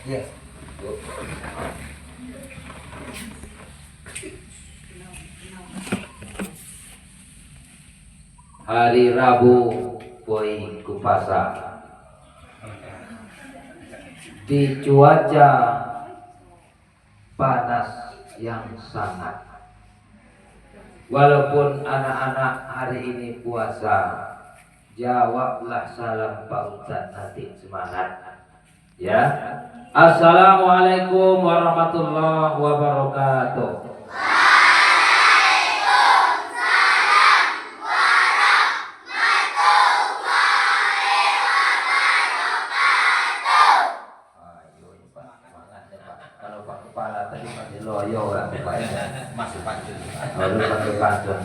Ya. Hari Rabu poin kupasa di cuaca panas yang sangat. Walaupun anak-anak hari ini puasa, jawablah salam Pak Ustadz nanti semangat. Ya. Assalamualaikum warahmatullahi wabarakatuh. Masuk pantun.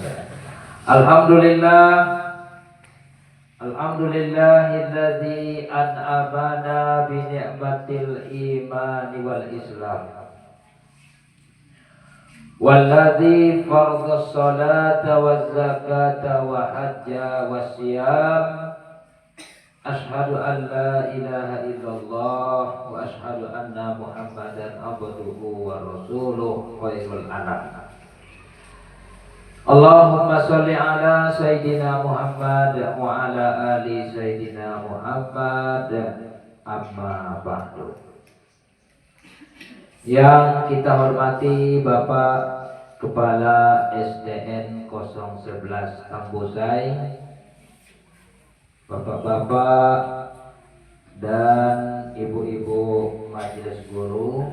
Alhamdulillahilladzi an'amana bi ni'matil iman wal islam. Walladzi fardha sholata waz zakata wa hajja was siyam. Asyhadu an la ilaha illallah wa asyhadu anna Muhammadan abduhu wa rasuluh khairul anam. Allahumma sholli ala Sayyidina Muhammad wa ala ali Sayyidina Muhammad. Amma ba'du. Yang kita hormati Bapak Kepala SDN 011 Tambosai, Bapak-bapak dan ibu-ibu majelis guru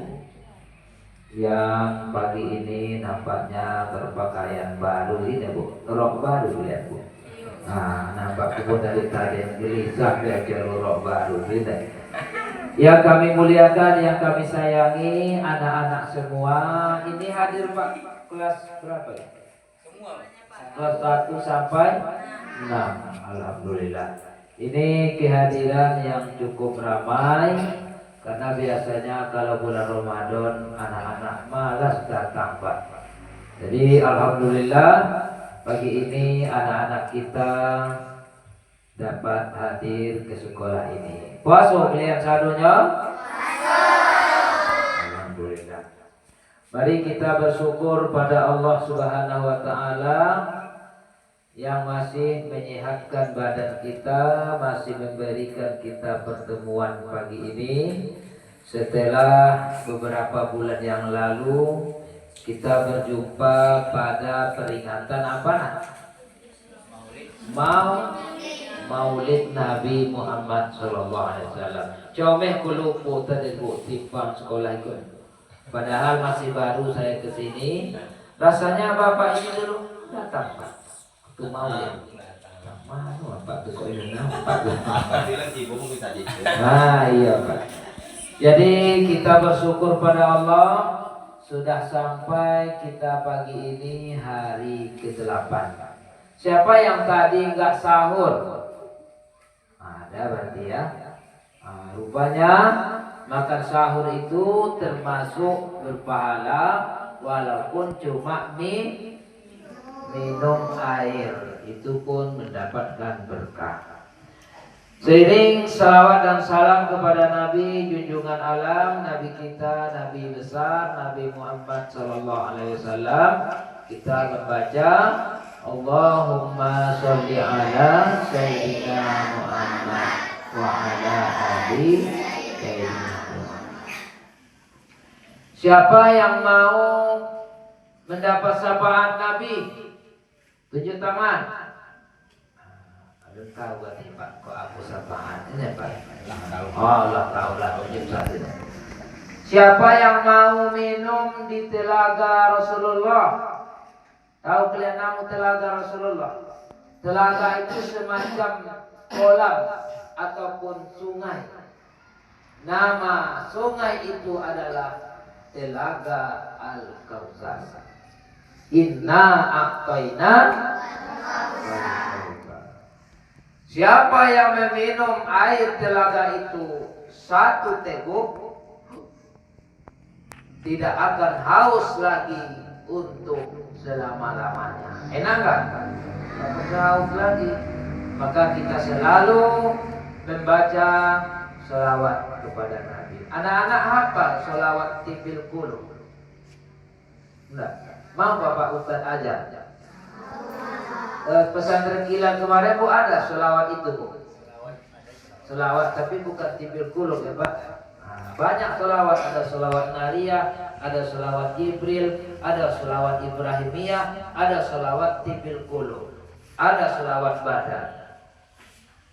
yang pagi ini nampaknya berpakaian baru ini Bu, rok baru lihat Bu. Nah, nampak pun dari tadi gelisah belajar rok baru ini. Yang kami muliakan, yang kami sayangi, anak-anak semua. Ini hadir Pak kelas berapa ya? Semua. Kelas 1 sampai 6. Alhamdulillah. Ini kehadiran yang cukup ramai karena biasanya kalau bulan Ramadan anak-anak malas datang Pak. Jadi alhamdulillah pagi ini anak-anak kita dapat hadir ke sekolah ini. Puasa kalian sadunya? Alhamdulillah. Mari kita bersyukur pada Allah Subhanahu wa taala yang masih menyehatkan badan kita, masih memberikan kita pertemuan pagi ini setelah beberapa bulan yang lalu kita berjumpa pada peringatan apa? Maulid Nabi Muhammad sallallahu alaihi wasallam. Comeh kulupu tadi Bu timpang sekolah itu. Padahal masih baru saya ke sini. Rasanya Bapak ini dulu datang Pak. Itu Maulid. Mana Pak tuh kok ini nampak. Nah, iya Pak. Jadi kita bersyukur pada Allah sudah sampai kita pagi ini hari ke-8. Siapa yang tadi enggak sahur? Ada berarti ya. Nah, rupanya makan sahur itu termasuk berpahala walaupun cuma minum air, itu pun mendapatkan berkah. Seiring salawat dan salam kepada Nabi junjungan alam, Nabi kita, Nabi besar, Nabi Muhammad sallallahu alaihi wasallam, kita membaca Allahumma sholli ala Sayyidina Muhammad wa ala ali Sayyidina Muhammad. Siapa yang mau mendapat syafaat Nabi? Tunjuk tangan. Aduh tahu gak nih Pak, kok aku syafaat ini Pak? Oh Allah tahu lah, tunjuk saja. Siapa yang mau minum di telaga Rasulullah? Tahu kalian nama telaga Rasulullah? Telaga itu semacam kolam ataupun sungai. Nama sungai itu adalah Telaga Al-Kautsar. Inna a'tayna. Siapa yang meminum air telaga itu satu teguk, tidak akan haus lagi untuk selama-lamanya. Enak kan? Tak haus lagi. Maka kita selalu membaca Sholawat kepada Nabi. Anak-anak hafal sholawat tibil qulub? Enggak. Mau Bapak Ustaz ajar? Pesantren Kilan kemarin Bu ada sholawat itu Bu. Sholawat tapi bukan tibil qulub ya Pak. Banyak sholawat, ada sholawat Nariyah, ada sholawat Jibril, ada sholawat Ibrahimiyah, ada sholawat tibil qulub, ada sholawat badan.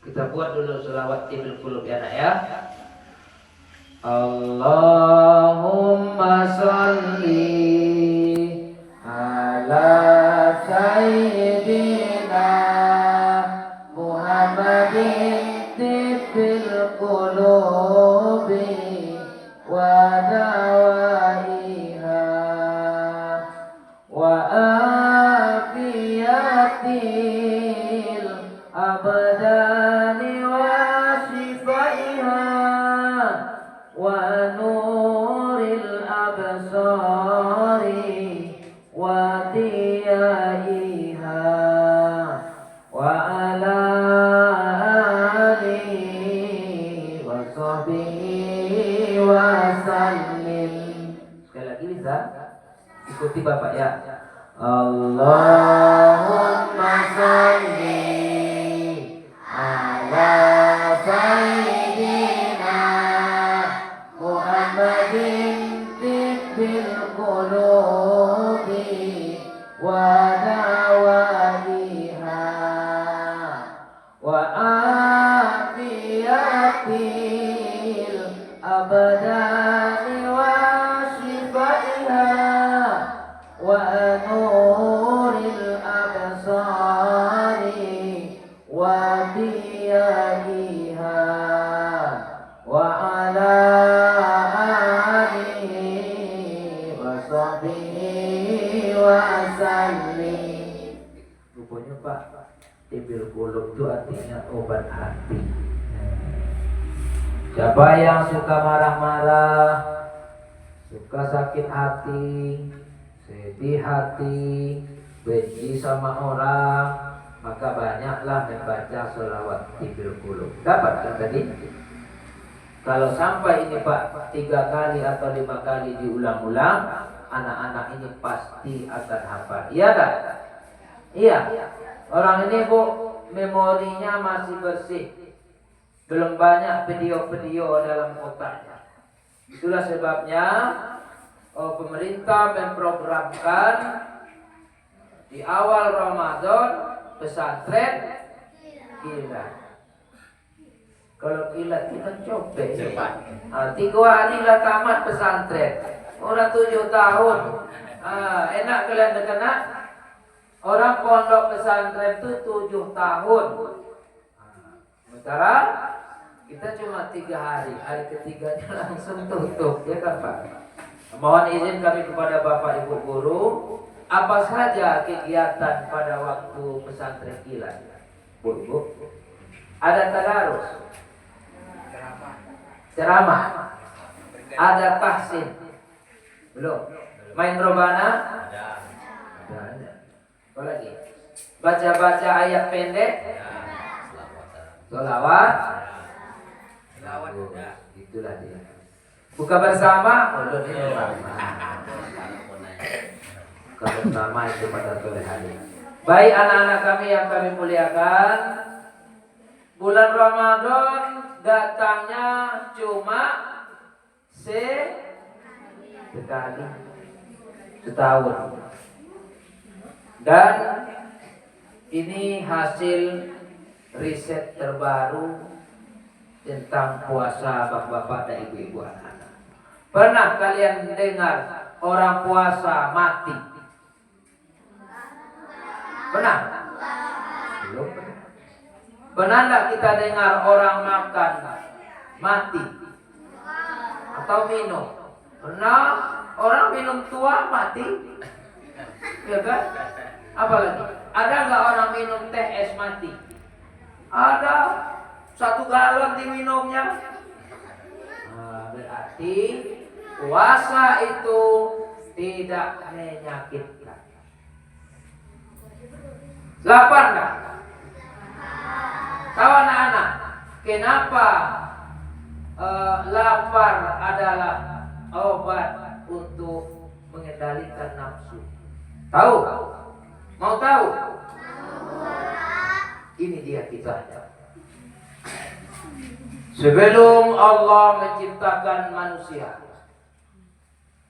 Kita buat dulu sholawat tibil qulub ya nak ya. Allahumma sholli ala sayyidina Muhammadin tibil qulubi wa dawaiha wa afiyatil abdani wa shifaiha wa nuril absari wa diyaiha wa ala alihi wa sahbihi wa sallim. Sekali lagi bisa ikuti Bapak ya. Allahumma sholli ala sayyidina Muhammadin tibbil qulubi wa dawaiha wa afiyatil abdani wa shifaiha wa nuril absari wa diyaiha wa ala alihi wa sahbihi wa sallim. Rupanya Pak, tibil qulub itu artinya obat hati. Siapa yang suka marah-marah, suka sakit hati, sedih hati, benci sama orang, maka banyaklah membaca sholawat tibil qulub. Dapat kan tadi? Kalau sampai ini Pak 3 kali atau 5 kali diulang-ulang, anak-anak ini pasti akan hafal. Iya kan? Iya. Orang ini Bu, memorinya masih bersih. Belum banyak video-video dalam otaknya. Itulah sebabnya pemerintah memprogramkan di awal Ramadan pesantren kilat. Kalau kilat kita copet. 3 hari lah tamat pesantren. Orang 7 tahun. Enak kalian dengar? Orang pondok pesantren itu 7 tahun. Sementara kita cuma 3 hari. Hari ketiganya langsung tutup. Ya kan Pak? Mohon izin kami kepada Bapak Ibu Guru, apa saja kegiatan pada waktu pesantren kilat? Bu, ada tadarus, ceramah, ada tahsin, belum? Main robana, ada. Apa lagi? Baca-baca ayat pendek, sholawat, itulah dia. Buka bersama, buka bersama itu pada sore hari. Baik anak-anak kami yang kami muliakan, bulan Ramadan datangnya cuma sekali setahun. Dan ini hasil riset terbaru tentang puasa bapak-bapak dan ibu-ibu anak. Pernah kalian dengar orang puasa mati? Pernah? Belum pernah. Pernah enggak kita dengar orang makan mati? Atau minum? Pernah? Orang minum tua mati? Ya kan? Apalagi? Ada enggak orang minum teh es mati? Ada. 1 galon diminumnya. Berarti puasa itu tidak menyakitkan. Lapar enggak? Tahu anak-anak, kenapa lapar adalah obat untuk mengendalikan nafsu. Tahu? Mau tahu? Ini dia kisahnya. Sebelum Allah menciptakan manusia,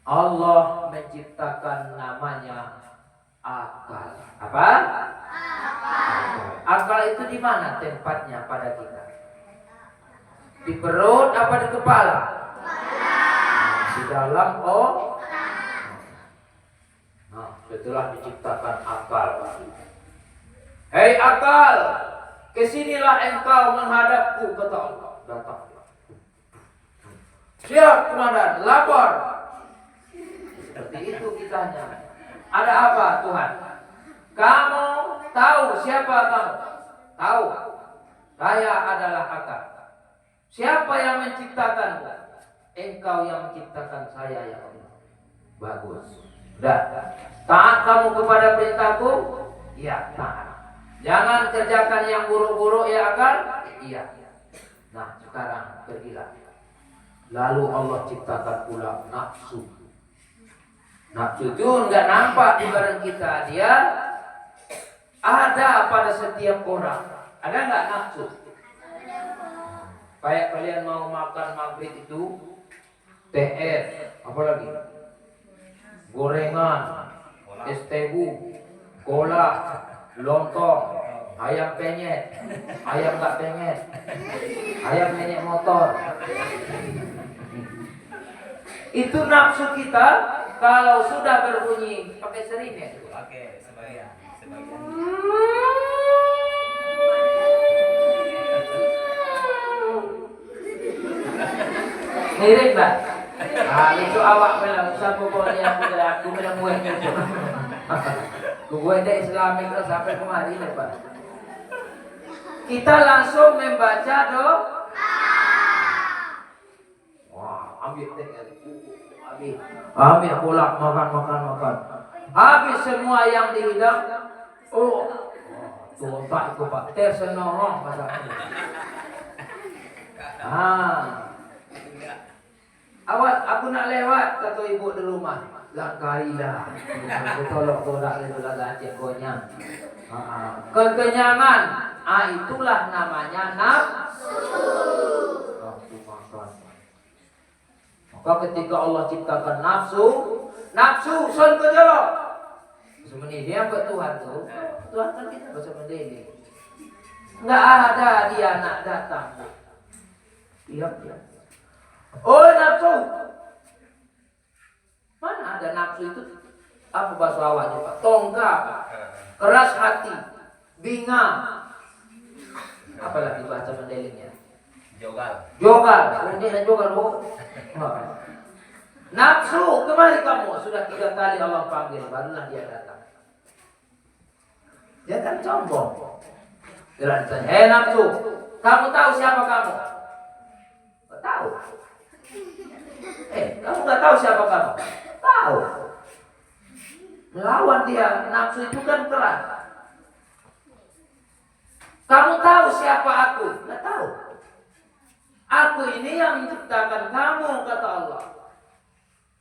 Allah menciptakan namanya akal. Apa? Akal itu di mana tempatnya pada kita? Di perut apa di kepala? Di dalam Nah, setelah diciptakan akal. Hei akal, kesinilah engkau menghadapku, kata Allah. Datang. Siap komandan, lapor. Seperti itu kisahnya. Ada apa Tuhan? Kamu tahu siapa kamu? Tahu. Saya adalah akal. Siapa yang menciptakanmu? Engkau yang menciptakan saya, ya Allah. Bagus. Sudah. Taat kamu kepada perintahku? Iya, taat. Jangan kerjakan yang buruk-buruk, ya akal? Iya. Nah, sekarang pergilah. Lalu Allah ciptakan pula nafsu. Nafsu itu enggak nampak di badan kita. Dia ada pada setiap orang. Ada enggak nafsu? Kayak kalian mau makan maghrib itu TS, apa lagi? Gorengan, es tebu, cola, lontong, ayam penyet, ayam gak penyet, ayam penyet motor. Itu nafsu kita kalau sudah berbunyi pakai seringai. Pakai sebagian. Mirip Mbak. Itu awak bilang siapa pokoknya aku bilang gue gitu. Gue ada Islamik sampai kemari Pak. Kita langsung membaca doa. Wah, ambil teh. Ambil kolak makan. Habis semua yang dihidang. Tuh Pak itu Pak. Tersenong masalah. Awak, aku nak lewat, kata ibu di rumah. Langkarilah. Aku tolak itu lagi gonya. Kekenyangan. Itulah namanya nafsu. Maka ketika Allah ciptakan nafsu son kejolok. Sebenarnya dia buat Tuhan tuh. Tuhan kan kita bahasa mendeli. Enggak ada dia nak datang. Iya. Oh nafsu. Mana ada nafsu itu? Apa bahasa awalnya Pak? Tonggak, keras hati, bingang. Apalagi bahasa Mandailing-nya? Jogal. Ini jogal. Nafsu, kemari kamu. Sudah 3 kali Allah panggil, barulah dia datang. Dia kan sombong. Dia ditanya, hei nafsu, kamu tahu siapa kamu? Tahu. Kamu nggak tahu siapa kamu? Tahu. Melawan dia, nafsu itu kan keras. Kamu tahu siapa aku? Nggak tahu. Aku ini yang menciptakan kamu, kata Allah.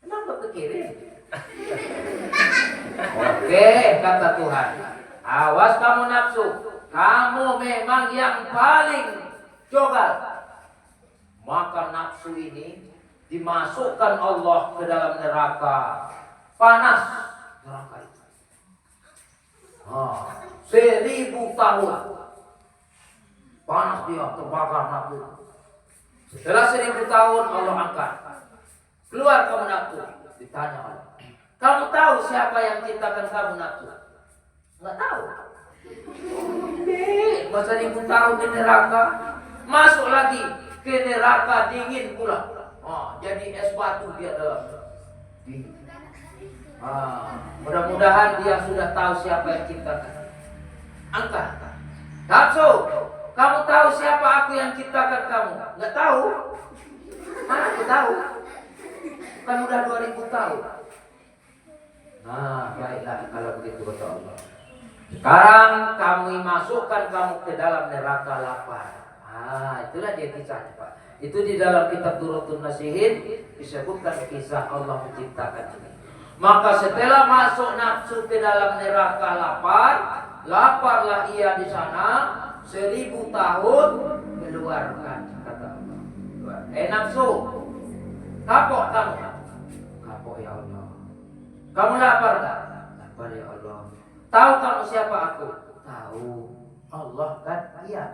Kenapa kekirim? Oke, kata Tuhan. Awas kamu nafsu. Kamu memang yang paling jogal. Maka nafsu ini dimasukkan Allah ke dalam neraka. Panas neraka itu. 1000 tahun. Panas dia, terbakar nafsu. Setelah 1000 tahun Allah angkat. Keluar kamu nafsu. Ditanya Allah. Kamu tahu siapa yang ciptakan kamu nafsu? Enggak tahu. Masa 1000 tahun di neraka. Masuk lagi ke neraka dingin pula. Jadi es batu dia dalam dingin. Mudah-mudahan dia sudah tahu siapa yang ciptakan. Angkat. Nafsu, kamu tahu siapa aku yang ciptakan kamu? Enggak tahu? Mana aku tahu? Kan udah 2000 tahun. Baiklah kalau begitu kata Allah. Sekarang kami masukkan kamu ke dalam neraka lapar. Itulah dia kisahnya Pak. Itu di dalam kitab Durratun Nasihin disebutkan kisah Allah menciptakan ini. Maka setelah masuk nafsu ke dalam neraka laparlah ia di sana 1000 tahun, keluarkan kata Allah. Nafsu, kapok kamu? Kapok ya Allah. Kamu lapar tak? Lapar ya Allah. Tahu kamu siapa aku? Tahu. Allah kan? Iya.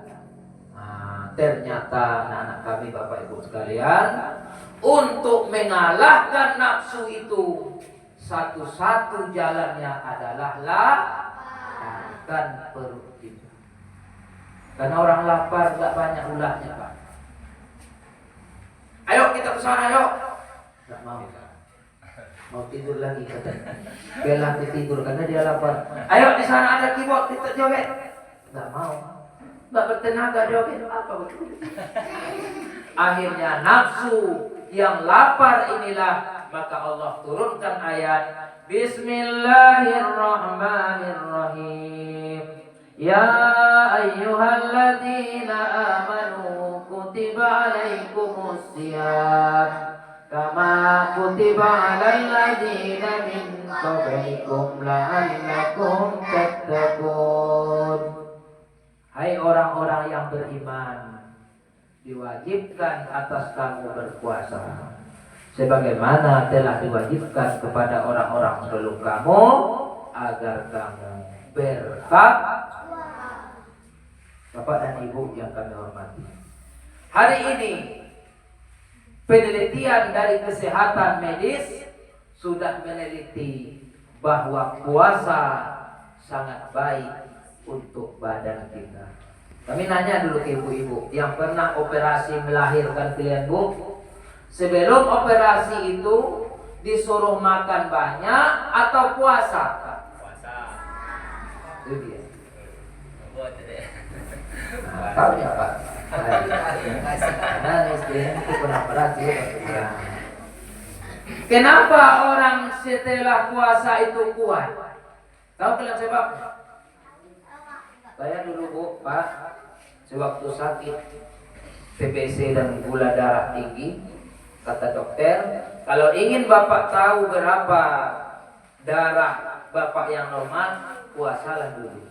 Nah, ternyata anak-anak kami Bapak Ibu sekalian, untuk mengalahkan nafsu itu satu-satu jalannya adalah lapar perut kita. Karena orang lapar gak banyak ulahnya Pak. Ayo kita ke sana yuk. Gak mau. Mau tidur lagi katanya. Bela tidur karena dia lapar. Ayo di sana ada keyboard kita joget. Gak mau. Gak bertenaga joget apa betul. Akhirnya nafsu yang lapar inilah maka Allah turunkan ayat Bismillahirrahmanirrahim. Ya ayyuhalladzina amanu kutiba alaikumus siyam kama kutiba alal ladzina min qablikum la'allakum tattaqun. Hai orang-orang yang beriman, diwajibkan atas kamu berpuasa sebagaimana telah diwajibkan kepada orang-orang sebelum kamu agar kamu bertakwa. Bapak dan Ibu yang kami hormati, hari ini penelitian dari kesehatan medis sudah meneliti bahwa puasa sangat baik untuk badan kita. Kami nanya dulu ke ibu-ibu yang pernah operasi melahirkan kalian Bu, sebelum operasi itu disuruh makan banyak atau puasa? Puasa. Itu dia. Nah, Tahu ya Pak? Nah, istri itu pernah operasi. Kenapa orang setelah puasa itu kuat? Tahu kalian sebabnya? Saya dulu Bu, Pak, sewaktu sakit TBC dan gula darah tinggi, kata dokter, kalau ingin Bapak tahu berapa darah Bapak yang normal, puasalah dulu.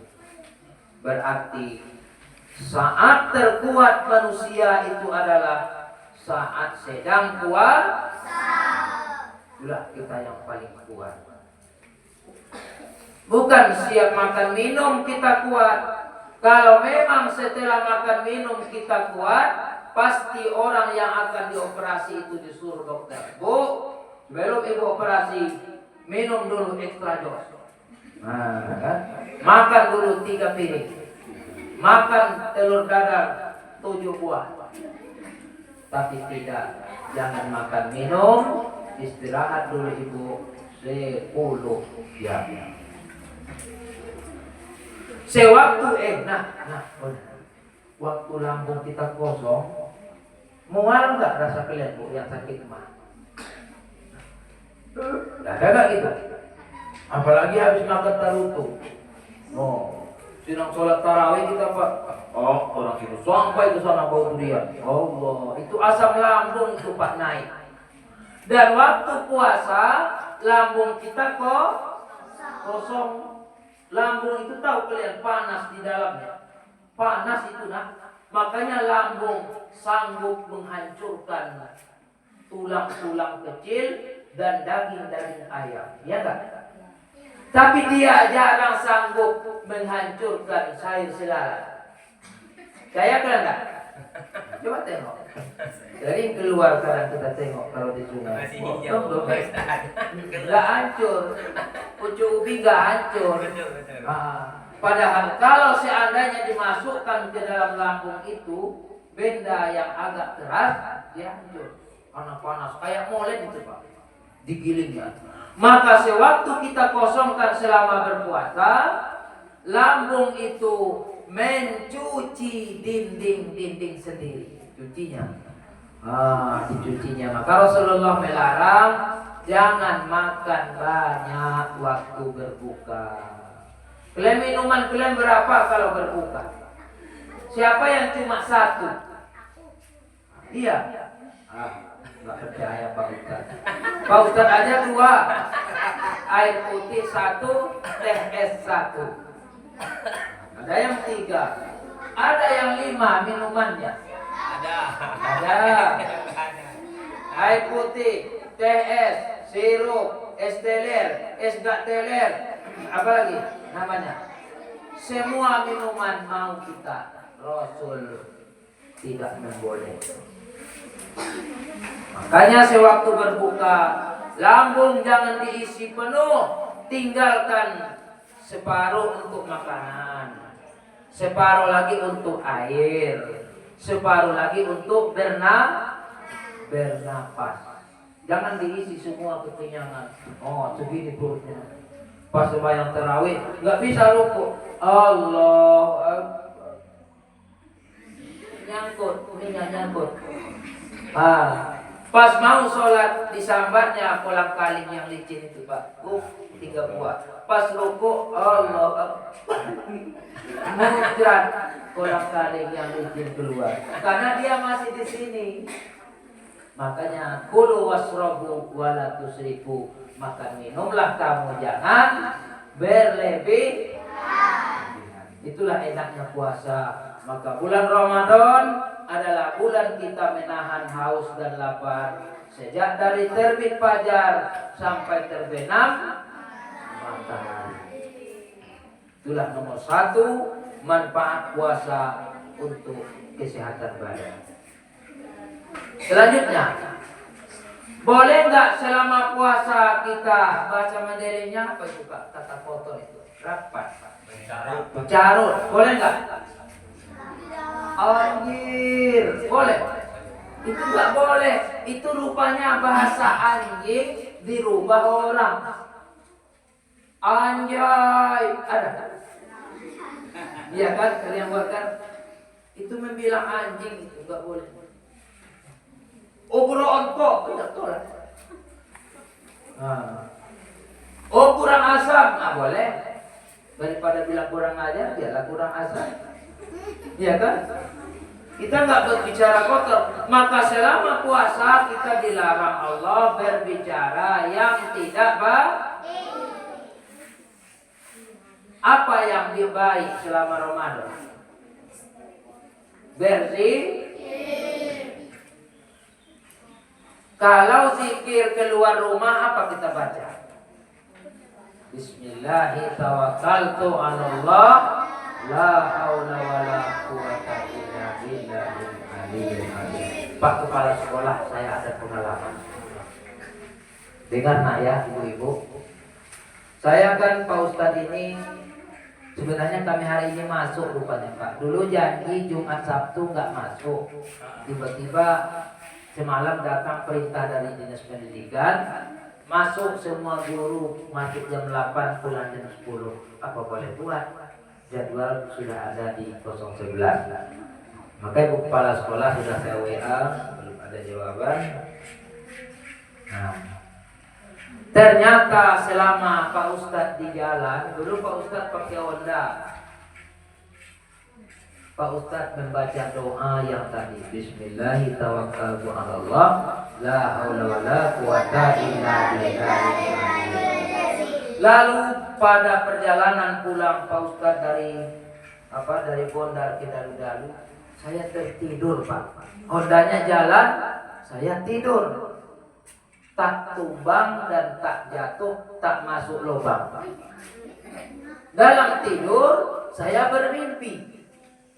Berarti saat terkuat manusia itu adalah saat sedang puasa. Itulah kita yang paling kuat. Bukan siap makan minum kita kuat. Kalau memang setelah makan minum kita kuat, pasti orang yang akan dioperasi itu disuruh dokter, Bu, sebelum ibu operasi minum dulu ekstra dos. Nah, kan? Makan dulu 3 piring. Makan telur dadar 7 buah. Tapi tidak, jangan makan minum, istirahat dulu ibu 10 jam. Sewaktu waktu lambung kita kosong, mual nggak rasa kalian Bu yang sakit mah? Ada nggak gitu? Apalagi habis makan tarutu. Oh, sedang sholat tarawih kita Pak. Oh, orang itu sampai ke sana bau durian. Allah, itu asam lambung itu Pak naik. Dan waktu puasa lambung kita kok kosong. Lambung itu tahu kalian panas di dalamnya. Panas itu nah. Makanya lambung sanggup menghancurkan tulang-tulang kecil dan daging-daging ayam. Ya enggak? Tapi dia jarang sanggup menghancurkan sayur selalat. Saya kalian enggak? Coba tengok. Dari keluar sekarang kita tengok kalau di sungai. Enggak hancur. Pucuk ubi enggak hancur. Padahal kalau seandainya dimasukkan ke dalam lambung itu benda yang agak keras, dia hancur. Karena panas kayak molen itu Pak. Digilingnya. Maka sewaktu kita kosongkan selama berpuasa, lambung itu mencuci dinding-dinding sendiri. Cucinya. Dicucinya. Maka Rasulullah melarang jangan makan banyak waktu berbuka. Kalian minuman kalian berapa kalau berbuka? Siapa yang cuma 1? Iya. Nggak percaya Pak Ustadz. Pak Ustadz aja 2. Air putih 1, teh es 1. Ada yang 3. Ada yang 5 minumannya. Ada. Air putih, teh es, sirup, es teler, es gak teler, apa lagi namanya? Semua minuman mau kita, Rasul tidak membolehkan. Makanya sewaktu berbuka, lambung jangan diisi penuh, tinggalkan separuh untuk makanan, separuh lagi untuk air, separuh lagi untuk bernapas. Jangan diisi semua kekenyangan. Oh, segini perutnya. Pas sembahyang tarawih nggak bisa ruku. Allah Akbar. Nyangkut. Pas mau sholat disambarnya kolang kaling yang licin itu Pak. 3 buah. Pas ruku Allah Akbar. Muncrat kolang kaling yang licin keluar. Karena dia masih di sini. Makanya kulu wasrobu wala tusrifu, makan minumlah kamu jangan berlebih. Itulah enaknya puasa. Maka bulan Ramadan adalah bulan kita menahan haus dan lapar sejak dari terbit fajar sampai terbenam matahari. Itulah nomor 1 manfaat puasa untuk kesehatan badan. Selanjutnya, boleh nggak selama puasa kita baca mandelinya apa itu Pak? Kata foto itu rapat, carut, boleh nggak? Anjir, boleh? Itu nggak boleh. Itu rupanya bahasa anjing dirubah orang. Anjay, ada? Iya kan, kalian buat kan? Itu membilang anjing itu nggak boleh. Obro onto, tidak tolak. Oh kurang asam, nggak boleh. Daripada bilang kurang ajar, biarlah kurang asam. Iya kan? Kita nggak berbicara kotor. Maka selama puasa kita dilarang Allah berbicara yang tidak baik. Apa yang baik selama Ramadan? Bersih. Kalau zikir keluar rumah apa kita baca? Bismillahirrahmanirrahim. Allah, la haula wala quwata illa billahil aliyyil azim. Pak Kepala Sekolah, saya ada pengalaman. Dengar nak ya ibu-ibu. Saya kan Pak Ustadz ini sebenarnya kami hari ini masuk rupanya Pak. Dulu janji Jumat Sabtu nggak masuk. Tiba-tiba semalam datang perintah dari Dinas Pendidikan, masuk semua guru, masuk jam 8, pulang jam 10. Apa boleh buat? Jadwal sudah ada di 011. Maka Ibu Kepala Sekolah sudah saya WA, belum ada jawaban. Nah, ternyata selama Pak Ustadz di jalan, dulu Pak Ustadz pakai Honda. Pak Ustadz membaca doa yang tadi, Bismillahirrahmanirrahim, la haula wala quwata illa billah. Lalu pada perjalanan pulang Pak Ustadz dari Bondar ke Dalu-Dalu, saya tertidur Pak. Hondanya jalan, saya tidur. Tak tumbang dan tak jatuh, tak masuk lubang. Dalam tidur saya bermimpi.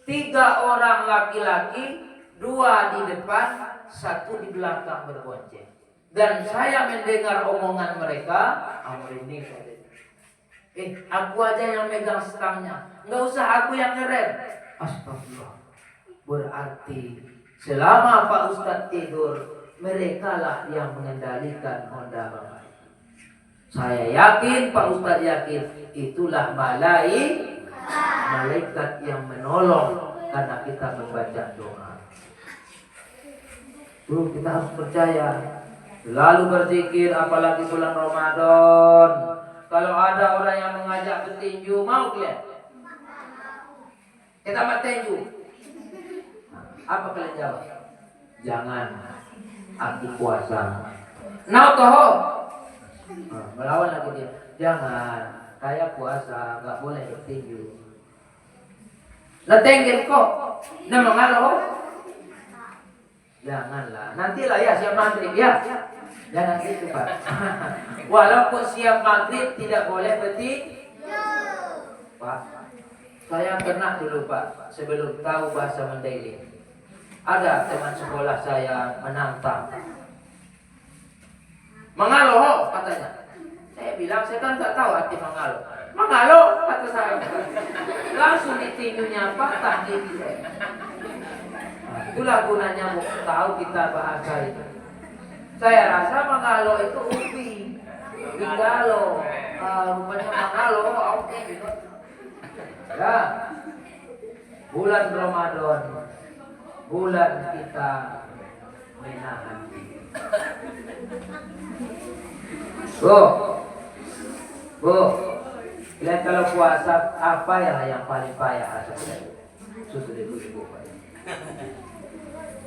3 orang laki-laki, 2 di depan, 1 di belakang berbonceng. Dan saya mendengar omongan mereka, ini aku aja yang megang stangnya, nggak usah aku yang ngerem. Astagfirullah. Berarti selama Pak Ustadz tidur, mereka lah yang mengendalikan Honda Bapak. Saya yakin, Pak Ustadz yakin, itulah malaikat yang menolong karena kita membaca doa. Tuh, kita harus percaya. Lalu berzikir, apalagi bulan Ramadan. Kalau ada orang yang mengajak bertinju, mau kalian? Kita bertinju. Apa kalian jawab? Jangan aku puasa. Nah toh, melawan lagi dia. Jangan, saya puasa, nggak boleh bertinju. Lah tenggel kok, nah mengalah. Janganlah, nantilah ya siap maghrib ya. Jangan gitu Pak. Walaupun siap maghrib tidak boleh bertinju. Pak, saya pernah dulu Pak, sebelum tahu bahasa Mandailing. Ada teman sekolah saya menantang. Mengalo katanya. Saya bilang saya kan nggak tahu arti mengalo. Mengalo kata saya. Langsung ditinjunya patah gigi saya. Nah, itulah gunanya mau tahu kita bahasa itu. Saya rasa mengalo itu upi, bingalo. Rupanya mengalo oke gitu. Ya. Bulan Ramadan. Bulan kita menahan diri. Bu, lihat kalau puasa apa yang paling payah rasanya? Susu ibu Pak.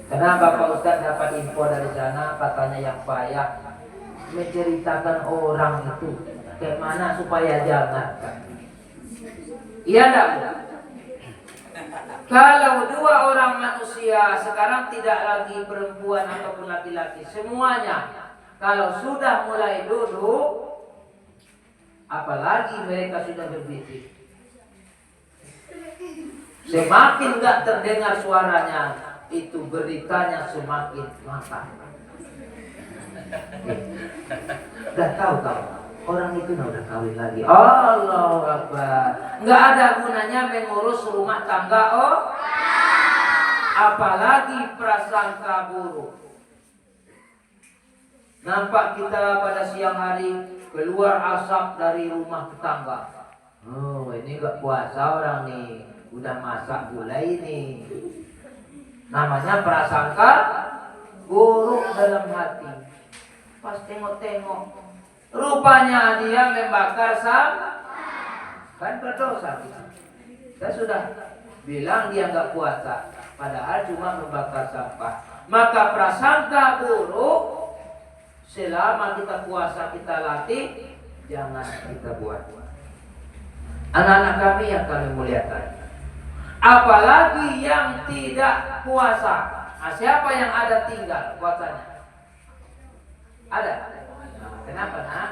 Kenapa Pak Ustadz dapat info dari sana katanya yang payah menceritakan orang itu kayak mana supaya jangan. Iya enggak? Kalau dua orang manusia sekarang tidak lagi perempuan ataupun laki-laki, semuanya kalau sudah mulai duduk, apalagi mereka sudah berbisik, semakin gak terdengar suaranya, itu beritanya semakin matang. Udah tahu orang itu udah kawin lagi. Allahu Akbar. Nggak ada gunanya mengurus rumah tangga. Apalagi prasangka buruk. Nampak kita pada siang hari keluar asap dari rumah tetangga. Oh, ini nggak puasa orang nih, udah masak gulai ini. Namanya prasangka buruk dalam hati. Pas tengok-tengok, rupanya dia membakar sampah. Kan berdosa kita. Saya sudah bilang dia nggak puasa, padahal cuma membakar sampah. Maka prasangka buruk selama kita puasa kita latih, jangan kita buat. Anak-anak kami yang kami muliakan, apalagi yang tidak puasa. Nah, siapa yang ada tinggal puasanya? Ada. Kenapa nak?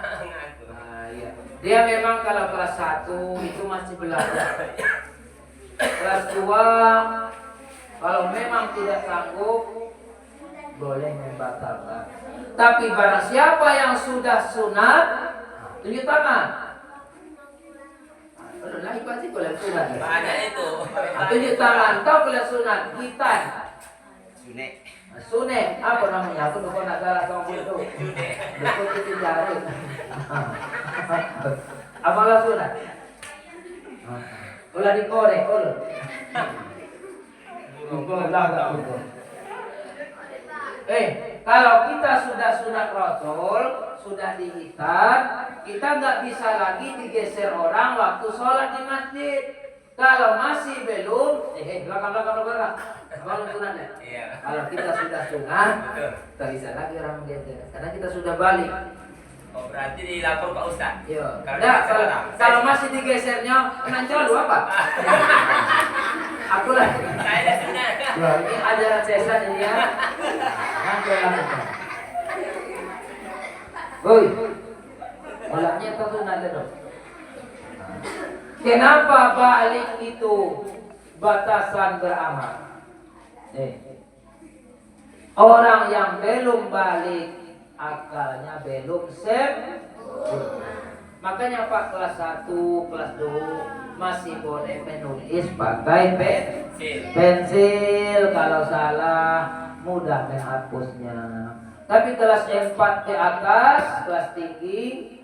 Iya. Dia memang kalau kelas 1 itu masih belajar. Kelas 2 kalau memang tidak sanggup boleh membatalkan. Tapi barang siapa yang sudah sunat, tunjuk tangan. Lah pasti boleh sunat. Banyak itu. Tunjuk tangan. Tahu boleh sunat? Hitan. Sunek. Sunek, apa namanya? Aku lupa nak salah kamu itu. Betul itu jari. Apalah sunat? Ulah dikorek, ulah. Kalau kita sudah sunat Rasul, sudah dihitan, kita nggak bisa lagi digeser orang waktu sholat di masjid. Kalau masih belum, belakang. Abang sunatnya. Iya. Kalau kita sudah sunat, tak bisa lagi orang menggeser, karena kita sudah balik. Oh, berarti dilapor Pak Ustaz. Iya. Kalau masih digesernya, kena calo apa? Aku lah. Saya dah sunat. Ini ajaran sesat ini ya. Nanti lakukan. Woi, olahnya itu sunat dong. Kenapa balik itu batasan beramal? Orang yang belum balik akalnya belum sempurna. Makanya Pak kelas 1, kelas 2 masih boleh menulis pakai pensil. Kalau salah mudah menghapusnya. Tapi kelas 4 ke atas, kelas tinggi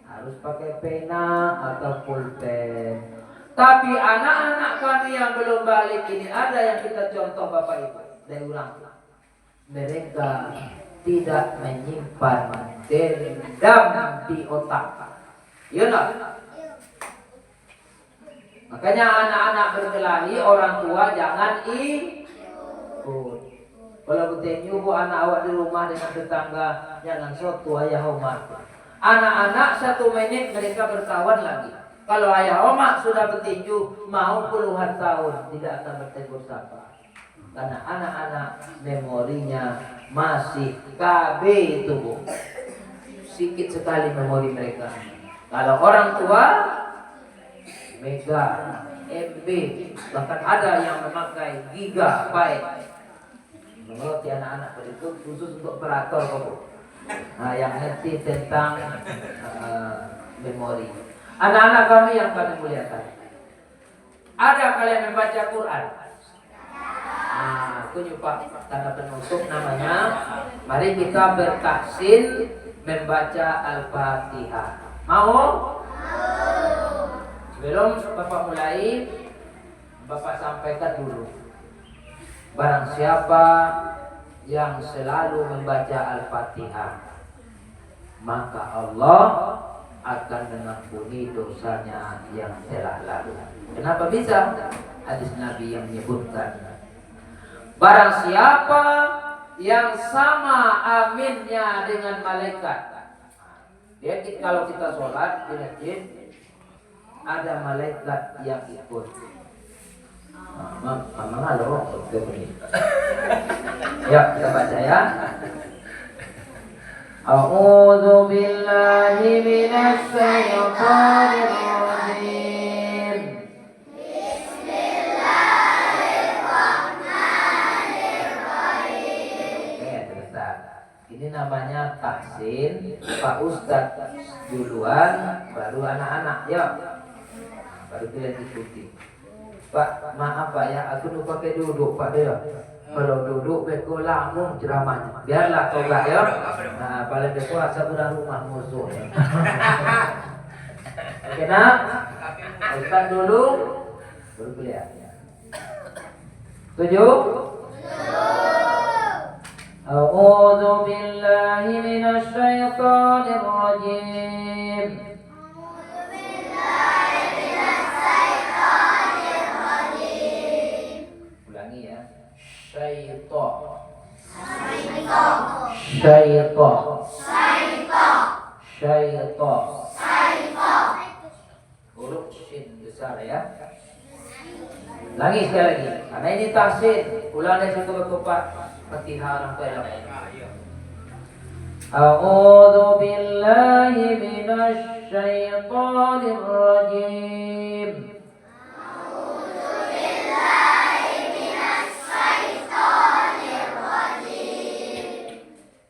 harus pakai pena atau pulpen. Tapi anak-anak kami yang belum balik ini ada yang kita contoh Bapak Ibu dari ulang. Mereka tidak menyimpan dendam di otak. Iya enggak? Makanya anak-anak berkelahi orang tua jangan ikut. Kalau bertanya bu anak awak di rumah dengan tetangga, jangan sotu ayah oma. Anak-anak 1 menit mereka berkawan lagi. Kalau ayah oma sudah bertinju mau puluhan tahun tidak akan bertegur sapa. Karena anak-anak memorinya masih KB itu bu. Sedikit sekali memori mereka. Kalau orang tua mega, MB, bahkan ada yang memakai gigabyte. Mengerti anak-anak itu khusus untuk operator kok. Nah, yang ngerti tentang memori. Anak-anak kami yang kami muliakan. Ada kalian membaca Quran? Nah, aku nyupak tanda penutup namanya. Mari kita bertahsin membaca Al-Fatihah. Mau? Sebelum Bapak mulai, Bapak sampaikan dulu. Barang siapa yang selalu membaca Al-Fatihah, maka Allah akan mengampuni dosanya yang telah lalu. Kenapa bisa? Hadis Nabi yang menyebutkan, barang siapa yang sama aminnya dengan malaikat. Jadi kalau kita sholat di masjid, ada malaikat yang ikut. Halo, ya kita baca ya. A'udzu billahi minasy syaithanir rajim. Ini namanya tahsin. Pak Ustadz duluan, baru anak-anak ya. Baru kalian ikuti. Pak, maaf Pak ya, aku lupa pakai duduk Pak ya. Kalau duduk beko langsung ceramahnya. Biarlah kau enggak ya. Nah, paling beko asal udah rumah musuh ya. Oke nak? Ustaz dulu baru kuliah. Setuju? A'udzu billahi minasy syaithanir rajim. Syaitan. Huruf shin besar ya. Lagi sekali lagi. Karena ini tahsin. Ulang dari situ ke Fatihah orang tua. A'udzu billahi minasy syaithanir rajim.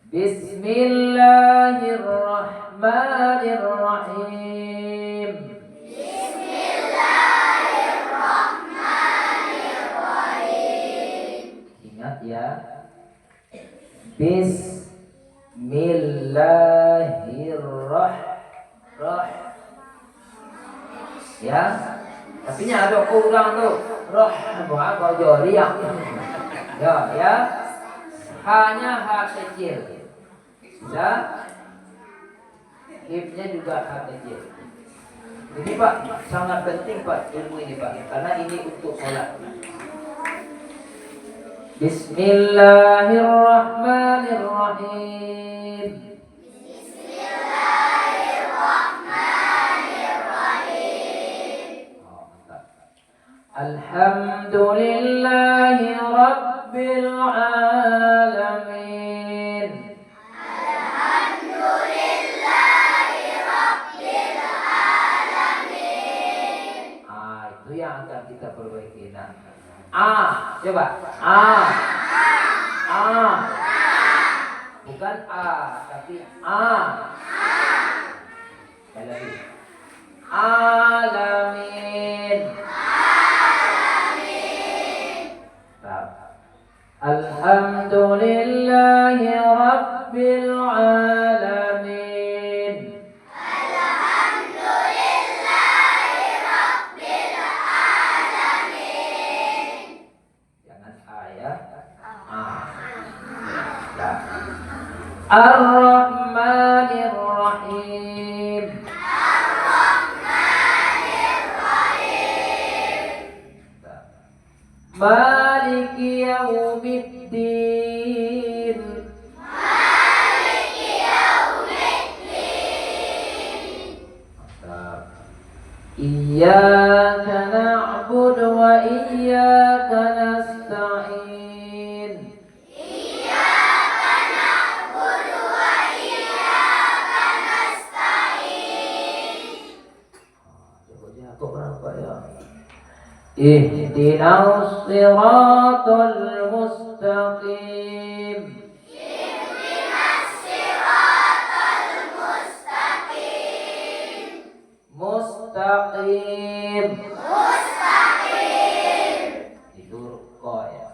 Bismillahirrahmanirrahim. Ingat ya. Bismillahirrahmanirrahim. Ya. Tapi ada kurang tuh. Roh, kau jori yang. Ya. Hanya H kecil. Bisa. Hipnya juga H kecil. Ini Pak sangat penting Pak ilmu ini Pak, karena ini untuk sholat. Bismillahirrahmanirrahim. Alhamdulillahi Rabbil Alamin. Itu yang akan kita perbaiki. Coba. Bukan A, tapi A. Sekali lagi. Alamin. Alhamdulillahi Rabbil Alamin. Jangan ayat Ar-Rahmanir-Rahim. Maliki yaumiddin. Iyyaka na'budu wa iyyaka nasta'in. Jatuh berapa ya? Ihdinas siratal mustaqim. Mustaqim. Tidur kok ya.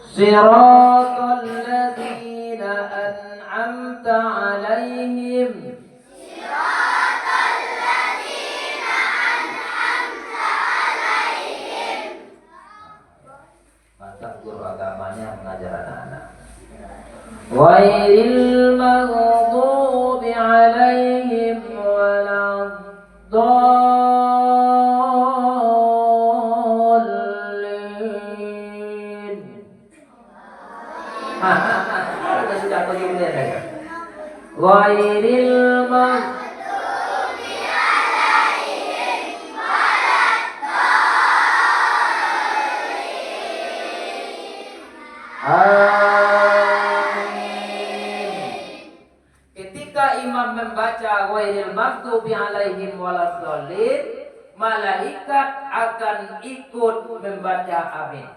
Siratal ladzina an'amta 'alaihim. Mantap guru agamanya mengajar anak-anak. Ghairil maghdubi 'alaihim waladdallin. Sudah pergi benar ya. Ghairil maghdubi 'alaihim waladdallin. Ketika imam membaca ghairil maghdubi 'alaihim waladdallin, malaikat akan ikut membaca amin.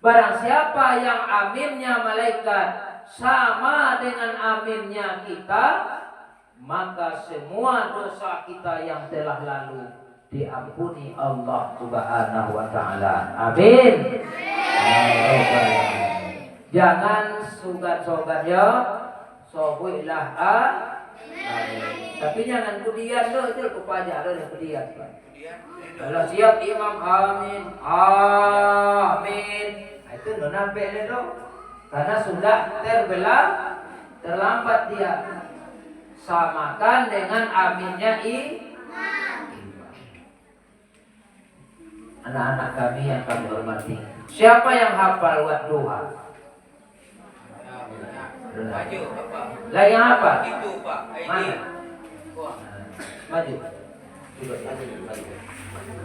Barang siapa yang aminnya malaikat sama dengan aminnya kita, maka semua dosa kita yang telah lalu diampuni Allah Subhanahu wa taala. Amin. Jangan sugat-sugat ya. Sobuilah tapi jangan kemudian loh, itu kepajar loh kemudian. Kalau siap imam amin, amin. Itu lo nampak loh. Karena sudah terlambat dia. Samakan dengan aminnya anak-anak kami yang kami hormati. Siapa yang hafal Wadduha? Maju, Pak. Lagi apa? Itu, Pak. Mana? Maju.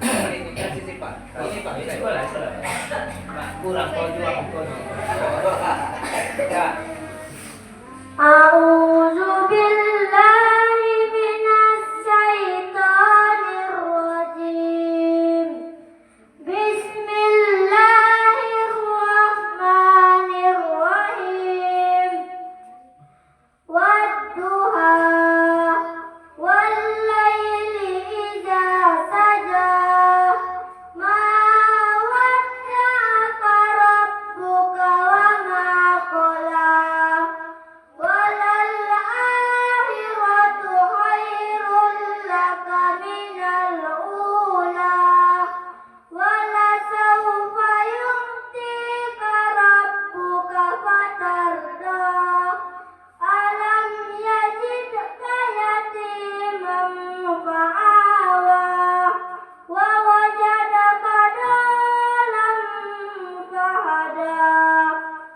Ini sisi, Pak. Ini, Pak. Ini. Kurang kau jual kau. Ya. A'udzu billahi minasy syaithanir rajim. Bismillahirrahmanirrahim. Wadduha wallaili idza saja. Ma wadda'aka rabbuka wa ma qala. Walal akhiratu khairul laka minal ula. Wala sawfa yu'tika rabbuka fatarda. Alam yajidka yatiman fa'awa. Wa wajadaka dalam fahada.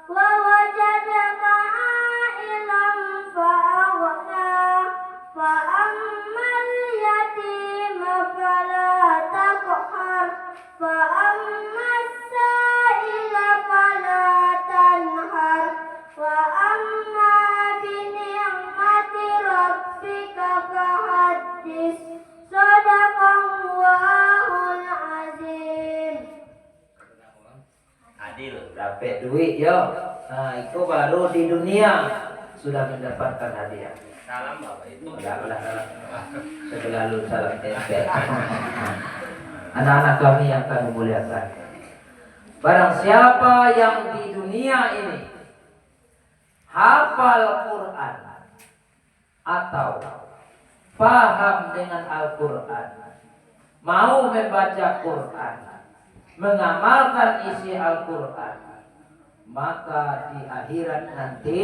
Wa wajadaka ailan fa'aghna. Fa ammal yatima fala taqhar. Fa ammas sa'ila fala tanhar. Wa amma bi ni'mati rabbika fahaddis. Shadaqallahul azim. Adil. Dapat duit yo. Nah, itu baru di dunia sudah mendapatkan hadiah. Salam, Bapak. Itu. Selalu salam tempel. Anak-anak kami yang kami muliakan. Barang siapa yang di dunia ini hafal Quran atau paham dengan Al-Quran, mau membaca Quran, mengamalkan isi Al-Quran, maka di akhirat nanti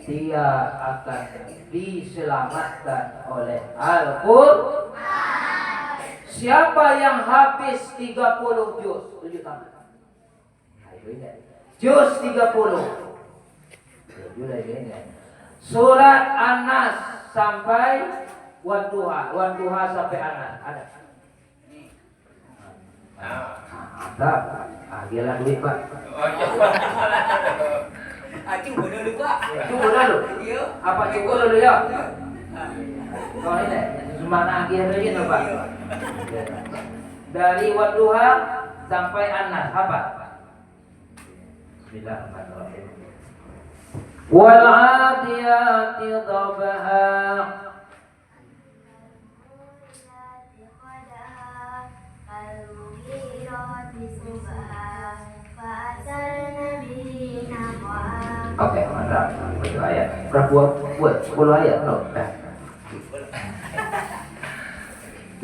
dia akan diselamatkan oleh Al-Quran. Siapa yang habis 30 juz? 7 tangan. Juz 30. Surat An-Nas sampai Wadduha sampai anas. Ada. Ada. Gila duit Pak. Cuba dulu Pak. Cuba dulu. Iya. Apa cuba dulu ya? Kau ini semana akhir lagi Pak. Dari wadduha sampai anas apa? Bismillahirrahmanirrahim. Wal 'adiyati dhabha. Oke, mantap. Itu ayat. Berapa buat? 10 ayat loh.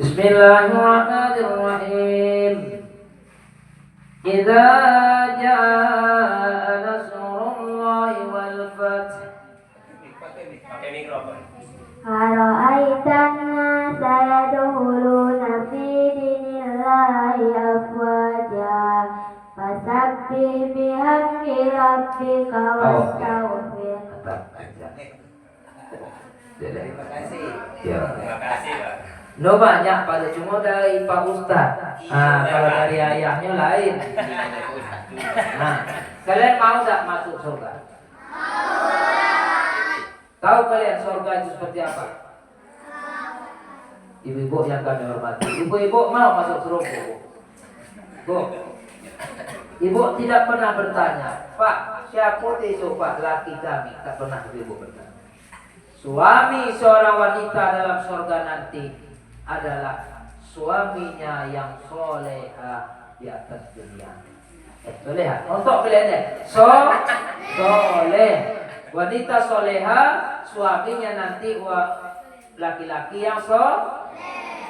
Bismillahirrahmanirrahim. Idza jaa nasrullahi wal fath. Pakai mikrofon. Ara'aitan nasa yadkhuluna fi dinillahi afwaja fasabbih bihamdi rabbika wastaghfir. Terima kasih. Ya. Terima kasih Pak. No banyak pada cuma dari Pak Ustaz. Kalau dari ayahnya lain. Nah, kalian mau tak masuk surga? Tahu kalian surga itu seperti apa? Ibu-ibu yang kami hormati. Ibu-ibu mau masuk surga? Bu, ibu tidak pernah bertanya, Pak, siapa itu Pak laki kami? Tak pernah ibu bertanya. Suami seorang wanita dalam surga nanti adalah suaminya yang solehah di atas dunia. Solehah. Untuk kalian soleh. Wanita solehah, suaminya nanti laki-laki yang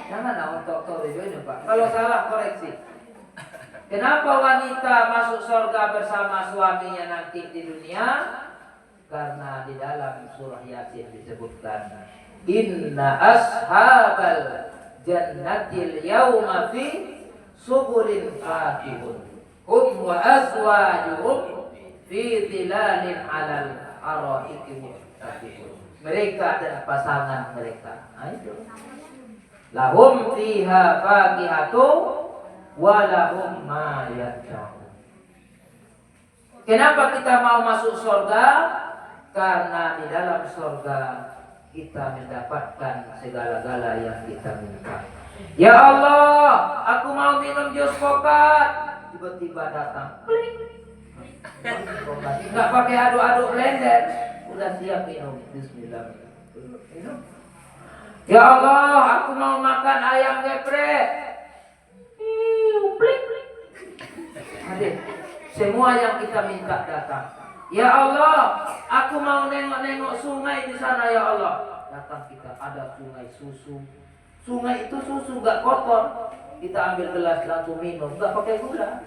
Jangan untuk kau ini Pak. Kalau salah koreksi. Kenapa wanita masuk surga bersama suaminya nanti di dunia? Karena di dalam surah Yasin disebutkan inna ashabal jannatil yawma fi subulin fakihun hum wa azwajuhum fi dhilalin alal ara'iki muttaqun. Mereka dan pasangan mereka. Itu. Lahum fiha fakihatu wa lahum ma yad'un. Kenapa kita mau masuk surga? Karena di dalam surga kita mendapatkan segala-gala yang kita minta. Ya Allah, aku mau minum jus pokat. Tiba-tiba datang. Enggak pakai aduk-aduk blender. Udah siap minum. Bismillah. Minum. Ya Allah, aku mau makan ayam geprek. Adik, semua yang kita minta datang. Ya Allah, aku mau nengok-nengok sungai di sana ya Allah. Datang kita ada sungai susu. Sungai itu susu gak kotor. Kita ambil gelas langsung minum, gak pakai gula.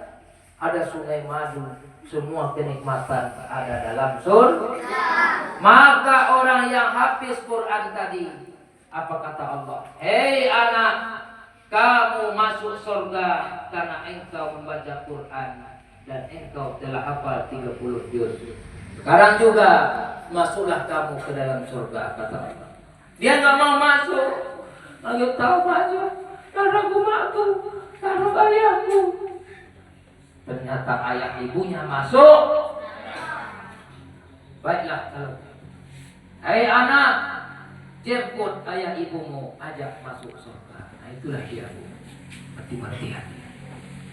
Ada sungai madu. Semua kenikmatan ada dalam surga. Maka orang yang hafiz Quran tadi, apa kata Allah? Hei anak, kamu masuk surga karena engkau membaca Quran dan engkau telah hafal 30 juz. Sekarang juga masuklah kamu ke dalam surga, kata Allah. Dia nggak mau masuk. Ayo tahu masuk karena rumahku, karena ayahku. Ternyata ayah ibunya masuk. Baiklah kalau hei anak, jemput ayah ibumu, ajak masuk surga. Nah itulah dia, mati-matian.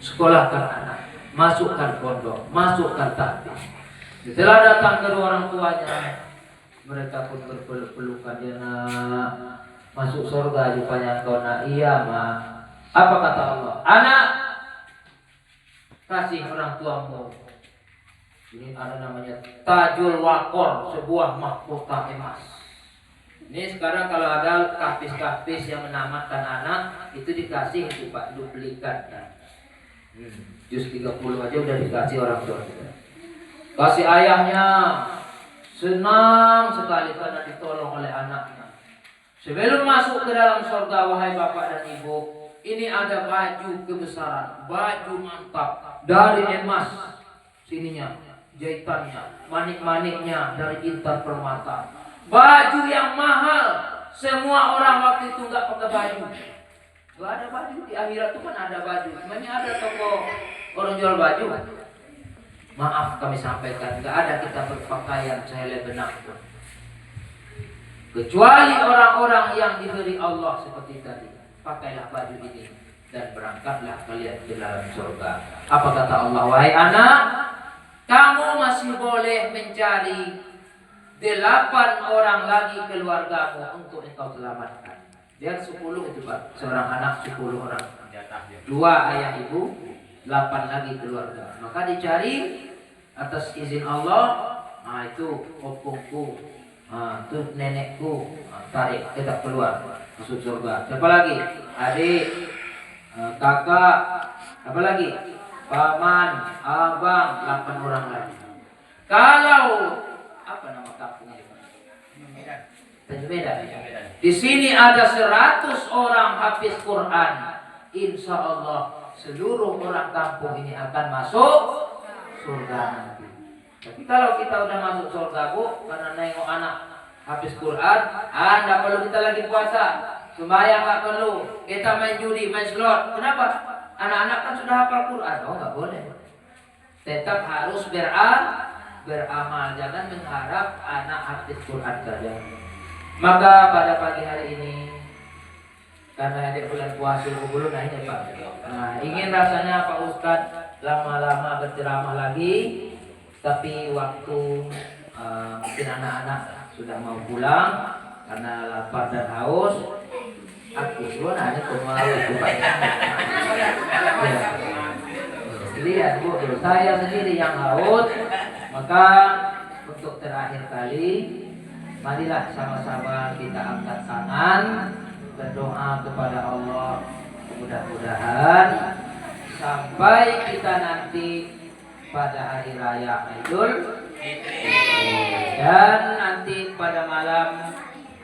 Sekolahkan anak, masukkan pondok, masukkan tahfiz. Setelah datang kedua orang tuanya, mereka pun berpeluk-pelukan, dia nak masuk surga rupanya engkau nak. Iya mak. Apa kata Allah? Anak, kasih orang tuamu. Ini ada namanya tajul wakor, sebuah mahkota emas. Ini sekarang kalau ada kahfis-kahfis yang menamatkan anak, itu dikasih itu Pak, duplikat kan. Juz 30 aja udah dikasih orang tua kita. Kasih ayahnya, senang sekali karena ditolong oleh anaknya. Sebelum masuk ke dalam surga, wahai bapak dan ibu, ini ada baju kebesaran, baju mantap dari emas, sininya, jahitannya, manik-maniknya dari intan permata. Baju yang mahal Semua orang waktu itu nggak pakai baju. Gak ada baju di akhirat tuh kan ada baju. Memangnya ada toko orang jual baju? Maaf kami sampaikan, nggak ada kita berpakaian sehelai benang pun. Kecuali orang-orang yang diberi Allah seperti tadi. Pakailah baju ini dan berangkatlah kalian ke dalam surga. Apa kata Allah? Wahai anak, kamu masih boleh mencari 8 orang lagi keluargamu untuk engkau selamatkan. Biar 10 itu Pak, seorang anak 10 orang. 2 ayah ibu, 8 lagi keluarga. Maka dicari atas izin Allah. Nah itu opungku, itu nenekku, tarik kita keluar masuk surga. Siapa lagi? Adik, kakak, apa lagi? Paman, abang, 8 orang lagi. Kalau apa nama kampungnya? Tanjung Medan. Di sini ada 100 orang hafiz Quran. Insya Allah seluruh orang kampung ini akan masuk surga nanti. Tapi kalau kita udah masuk surga Bu, karena nengok anak habis Quran, tidak perlu kita lagi puasa, sembahyang nggak perlu, kita main judi, main slot. Kenapa? Anak-anak kan sudah hafal Quran. Oh nggak boleh. Tetap harus beramal, jangan mengharap anak habis Quran saja. Maka pada pagi hari ini, karena adik bulan puasa belum, nah ini Pak. Nah, ingin rasanya Pak Ustadz lama-lama berceramah lagi, tapi waktu mungkin anak-anak sudah mau pulang karena lapar dan haus. Aku pun hanya pemalu rupanya. Lihat Bu, saya sendiri yang haus. Maka untuk terakhir kali, marilah sama-sama kita angkat tangan, berdoa kepada Allah. Mudah-mudahan sampai kita nanti pada hari raya Idul Fitri, dan nanti pada malam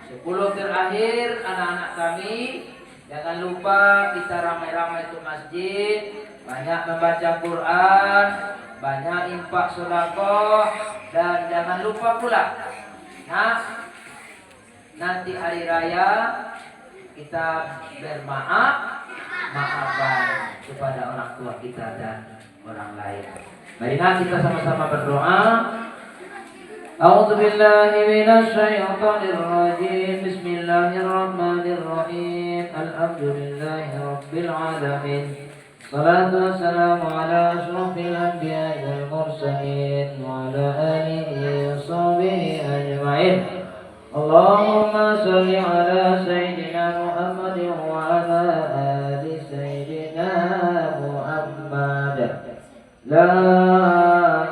10 terakhir anak-anak kami, jangan lupa kita ramai-ramai ke masjid, banyak membaca Quran, banyak infak sedekah, dan jangan lupa pula, nah nanti hari raya kita maafkan kepada orang tua kita dan orang lain. Marilah kita sama-sama berdoa. A'udzu billahi minasy syaithanir rajim. Bismillahirrahmanirrahim. Alhamdulillahi rabbil alamin. Salatu wassalamu ala asyrafil anbiya'i wal mursalin wa ala alihi wa sahbihi ajma'in. Allahumma shalli ala sayyidina Muhammadin wa ala ali sayyidina Muhammad. La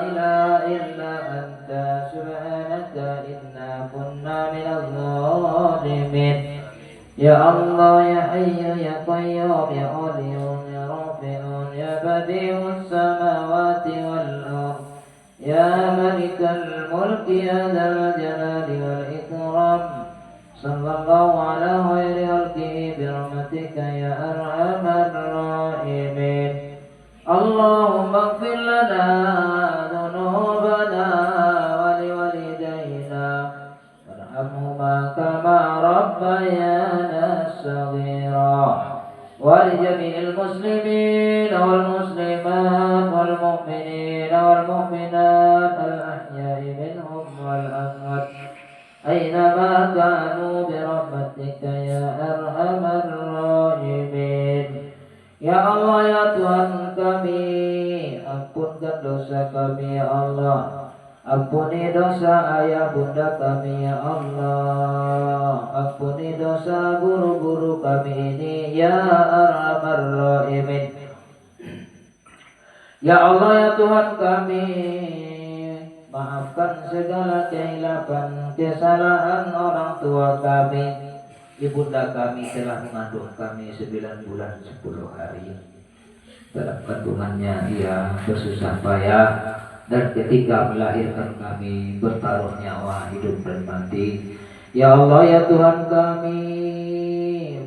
ilaha illa anta subhanaka inna kunna minaz zalimin. Ya Allah ya Hayyu ya Qayyum ya Aliyun ya Rafi'un ya Badi'us samawati wal ardh ya Malikal mulki ya Dzal jalali wal ikram. Sallallahu ala khairi khalqihi bi rahmatika ya arhamar rahimin. Allahumma ighfir lana dhunubana wa liwalidayna warhamhuma kama rabbayana shaghira wa li jami'il muslimin wal muslimat wal mu'minin wal mu'minat al ahya'i minhum wal amwat aynama kanu bi rahmatika ya arhamar rahimin. Ya Allah ya Tuhan kami, ampunkan dosa kami ya Allah. Ampuni dosa ayah bunda kami ya Allah. Ampuni dosa guru-guru kami ini ya arhamar rahimin. Ya Allah ya Tuhan kami, maafkan segala kehilapan kesalahan orang tua kami. Ibunda kami telah mengandung kami 9 bulan 10 hari. Dalam kandungannya ia bersusah payah, dan ketika melahirkan kami bertaruh nyawa hidup dan mati. Ya Allah ya Tuhan kami,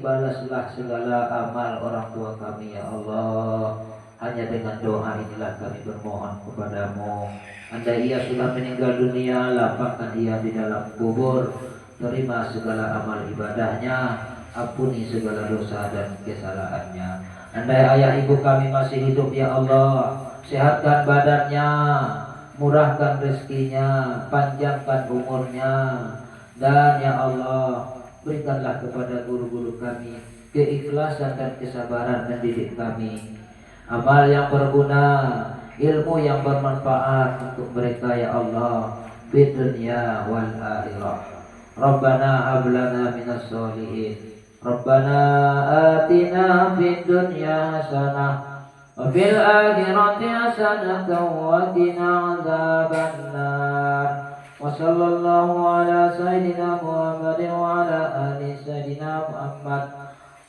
balaslah segala amal orang tua kami ya Allah. Hanya dengan doa inilah kami bermohon kepadamu. Andai ia sudah meninggal dunia, lapangkan ia di dalam kubur. terima segala amal ibadahnya, ampuni segala dosa dan kesalahannya. Andai ayah ibu kami masih hidup ya Allah, sehatkan badannya, murahkan rezekinya, panjangkan umurnya, dan ya Allah berikanlah kepada guru-guru kami keikhlasan dan kesabaran mendidik kami, amal yang berguna, ilmu yang bermanfaat untuk mereka ya Allah, di dunia wal akhirah. Rabbana hab lana minas sholihin, Rabbana atina fid dunya hasanah wa fil akhirati hasanatan wa qina adzabannar. Wa sallallahu ala sayyidina Muhammad wa ala ali sayyidina Muhammad.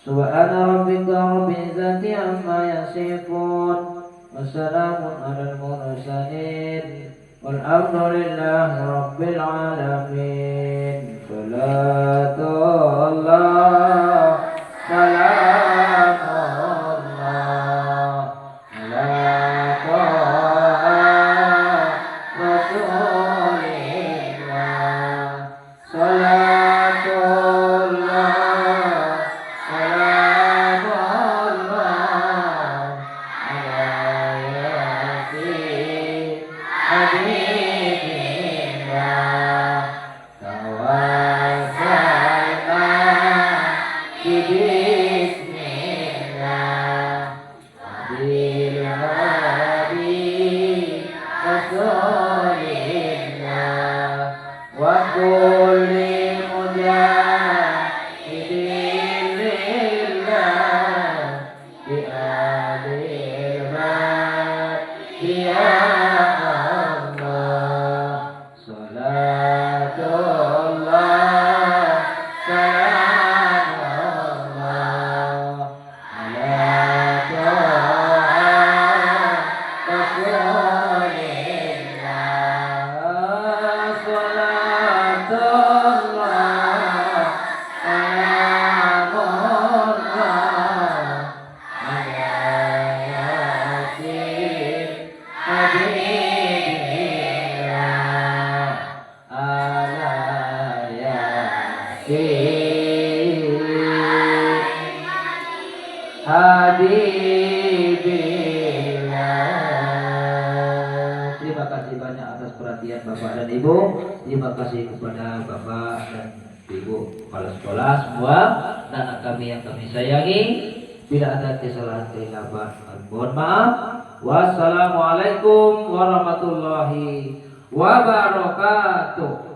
Subhana rabbika rabbil izzati amma yasifun. Wassalamun alal mursalin. Walhamdulillahi rabbil alamin. Salatullah salamullah ala taha rasulillah. Salatullah salamullah ala yasin habibillah. Tawassalna bismillah bil hadi rasulillah wa kulli mujahidin lillah bi adil ya Allah. Salatullah salamullah ala taha rasulillah. Salatullah salamullah ala yasin habibillah ala yasin habibillah. Terima kasih banyak atas perhatian Bapak dan Ibu. Terima kasih kepada Bapak dan Ibu kepala sekolah semua dan anak kami yang kami sayangi. Bila ada kesalahan kehilafan, mohon maaf. Wassalamualaikum warahmatullahi wabarakatuh.